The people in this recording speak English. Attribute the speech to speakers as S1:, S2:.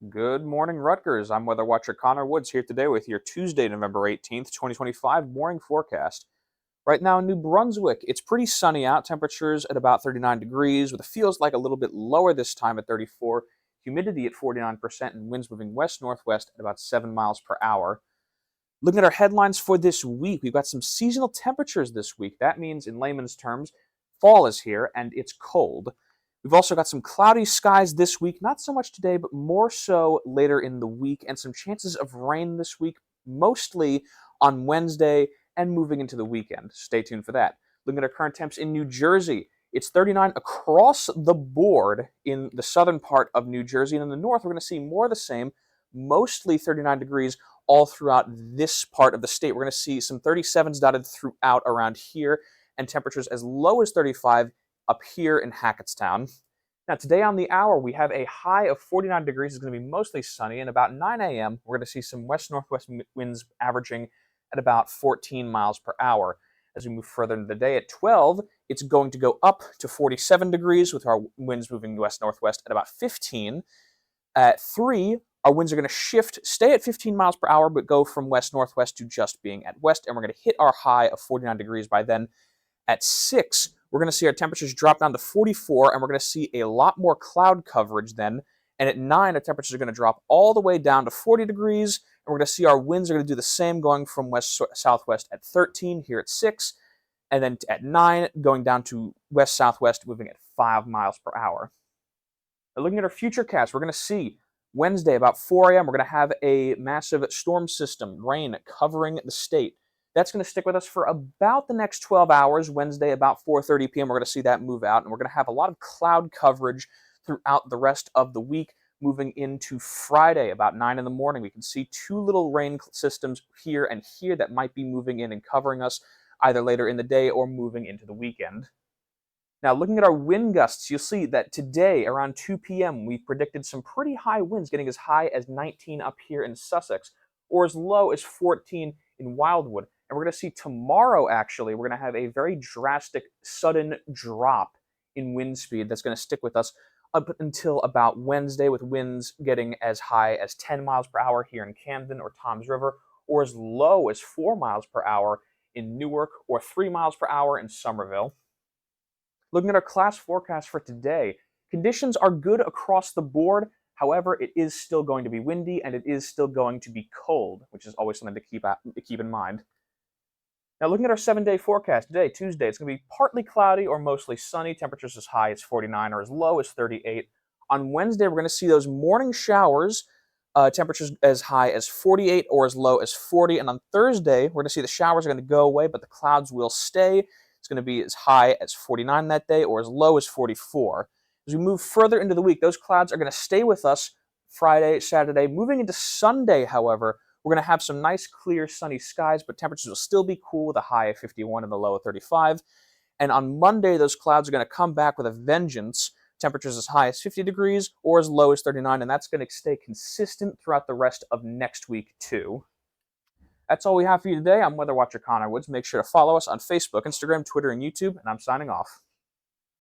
S1: Good morning, Rutgers. I'm Weather Watcher Connor Woods here today with your Tuesday, November 18th, 2025 morning forecast. Right now in New Brunswick, it's pretty sunny out. Temperatures at about 39 degrees, with it feels like a little bit lower this time at 34. Humidity at 49%, and winds moving west-northwest at about 7 miles per hour. Looking at our headlines for this week, we've got some seasonal temperatures this week. That means, in layman's terms, fall is here and it's cold. We've also got some cloudy skies this week, not so much today, but more so later in the week, and some chances of rain this week, mostly on Wednesday and moving into the weekend. Stay tuned for that. Looking at our current temps in New Jersey, it's 39 across the board in the southern part of New Jersey, and in the north, we're going to see more of the same, mostly 39 degrees all throughout this part of the state. We're going to see some 37s dotted throughout around here, and temperatures as low as 35 up here in Hackettstown. Now, today on the hour, we have a high of 49 degrees. It's going to be mostly sunny, and about 9 a.m., we're going to see some west-northwest winds averaging at about 14 miles per hour. As we move further into the day, at 12, it's going to go up to 47 degrees with our winds moving west-northwest at about 15. At 3, our winds are going to shift, stay at 15 miles per hour, but go from west-northwest to just being at west, and we're going to hit our high of 49 degrees by then. At 6, we're going to see our temperatures drop down to 44, and we're going to see a lot more cloud coverage then. And at 9, our temperatures are going to drop all the way down to 40 degrees, and we're going to see our winds are going to do the same, going from west-southwest at 13 here at 6, and then at 9, going down to west-southwest, moving at 5 miles per hour. Now, looking at our futurecast, we're going to see Wednesday about 4 a.m., we're going to have a massive storm system, rain, covering the state. That's going to stick with us for about the next 12 hours. Wednesday, about 4:30 p.m., we're going to see that move out, and we're going to have a lot of cloud coverage throughout the rest of the week. Moving into Friday, about 9 in the morning, we can see two little rain systems here and here that might be moving in and covering us either later in the day or moving into the weekend. Now, looking at our wind gusts, you'll see that today, around 2 p.m., we've predicted some pretty high winds, getting as high as 19 up here in Sussex, or as low as 14 in Wildwood. And we're going to see tomorrow, actually, we're going to have a very drastic, sudden drop in wind speed that's going to stick with us up until about Wednesday, with winds getting as high as 10 miles per hour here in Camden or Toms River, or as low as 4 miles per hour in Newark, or 3 miles per hour in Somerville. Looking at our class forecast for today, conditions are good across the board. However, it is still going to be windy, and it is still going to be cold, which is always something to keep in mind. Now, looking at our 7-day forecast today, Tuesday, it's going to be partly cloudy or mostly sunny. Temperatures as high as 49 or as low as 38. On Wednesday, we're going to see those morning showers, temperatures as high as 48 or as low as 40. And on Thursday, we're going to see the showers are going to go away, but the clouds will stay. It's going to be as high as 49 that day or as low as 44. As we move further into the week, those clouds are going to stay with us Friday, Saturday. Moving into Sunday, however, we're going to have some nice, clear, sunny skies, but temperatures will still be cool with a high of 51 and a low of 35. And on Monday, those clouds are going to come back with a vengeance. Temperatures as high as 50 degrees or as low as 39, and that's going to stay consistent throughout the rest of next week, too. That's all we have for you today. I'm Weather Watcher Connor Woods. Make sure to follow us on Facebook, Instagram, Twitter, and YouTube, and I'm signing off.